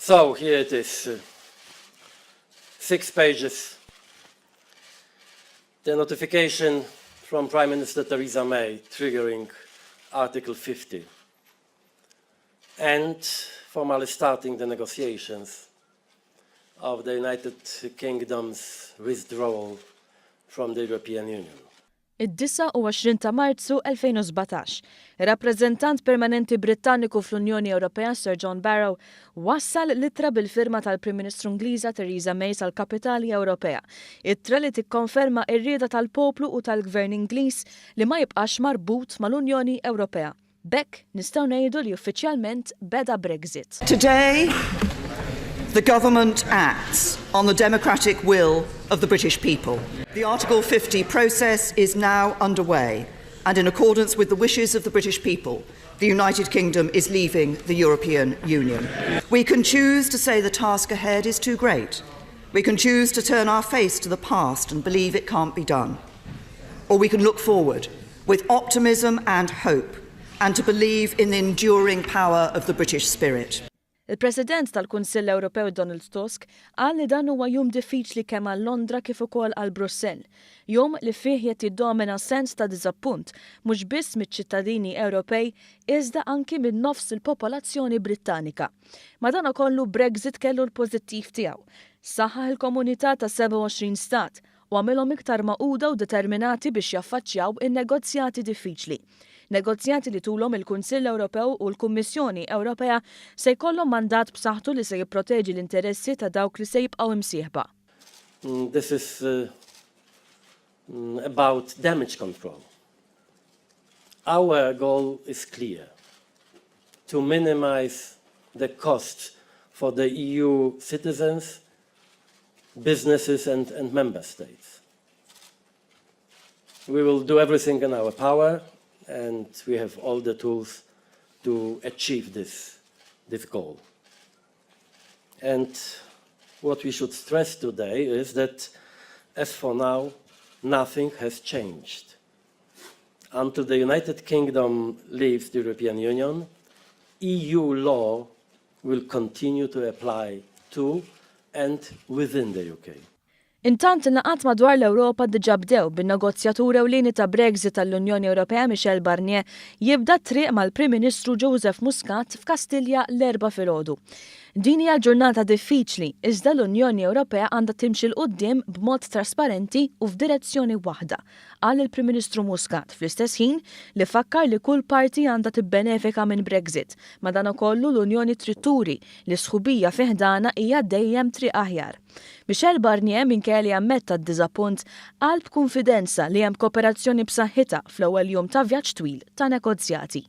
So here it is, 6 pages. The notification from Prime Minister Theresa May triggering Article 50 and formally starting the negotiations of the United Kingdom's withdrawal from the European Union. Id-29 ta' Marzu 2017, ir-Rappreżentant Permanenti Britanniku fl-Unjoni Ewropea Sir John Barrow wassal littra bil-firma tal-Prim Ministru Ingliża Theresa May tal-Kapitali Ewropea, ittra li tikkonferma r-rieda tal-poplu u tal-Gvern Ingliż li ma jibqax marbut mal-Unjoni Ewropea. Bekk nistgħu ngħidu li uffiċjalment beda Brexit. Today, the government acts on the democratic will of the British people. The Article 50 process is now underway, and in accordance with the wishes of the British people, the United Kingdom is leaving the European Union. We can choose to say the task ahead is too great. We can choose to turn our face to the past and believe it can't be done. Or we can look forward with optimism and hope, and to believe in the enduring power of the British spirit. Il-President tal-Kunsill Ewropew Donald Tusk qal li dan huwa jum diffiċli kemm għal Londra kif ukoll għal Brussell. Jum li fih qed jiddomina sens ta' diżappunt mhux biss miċ-ċittadini Ewropej iżda anki minn nofs il-popolazzjoni Brittanika. Madankollu Brexit kellu l-pożittiv tiegħu. Saħħaħ il-komunità ta' 27 stat u għamilhom iktar maquda u determinati biex jaffaċċjaw in-negozjati diffiċli. Negozjati li tulhom il-Kunsill Ewropew u l-Kummissjoni Ewropea se jkollhom mandat b'saħħtu li se jipproteġi l-interessi ta' dawk li se jibqgħu imsieħba. This is about damage control. Our goal is clear: to minimize the costs for the EU citizens, businesses and member states. We will do everything in our power, and we have all the tools to achieve this goal. And what we should stress today is that, as for now, nothing has changed. Until the United Kingdom leaves the European Union, EU law will continue to apply to and within the UK. Intant il-naqat madwar l-Ewropa diġà bdew bin-negozjatur ewlieni ta' Brexit tal-Unjoni Ewropea Michel Barnier jibda triq mal-Prim Ministru Joseph Muscat f'Kastilja l-4 filgħodu. Din hija ġurnata diffiċli, iżda l-Unjoni Ewropea għandha timxi l quddiem b'mod trasparenti u f'direzzjoni waħda, qal il-Prim Ministru Muscat fl-istess ħin li fakkar li kull parti għandha tibbenefika minn Brexit, madankollu l-Unjoni trid turi li sħubija fih dana hija dejjem triq aħjar. Michel Barnier minkejja li ammetta d-diżappunt qal b'kunfidenza li hemm kooperazzjoni b'saħħitha fl-ewwel jum ta' vjaġġ twil ta' negozjati.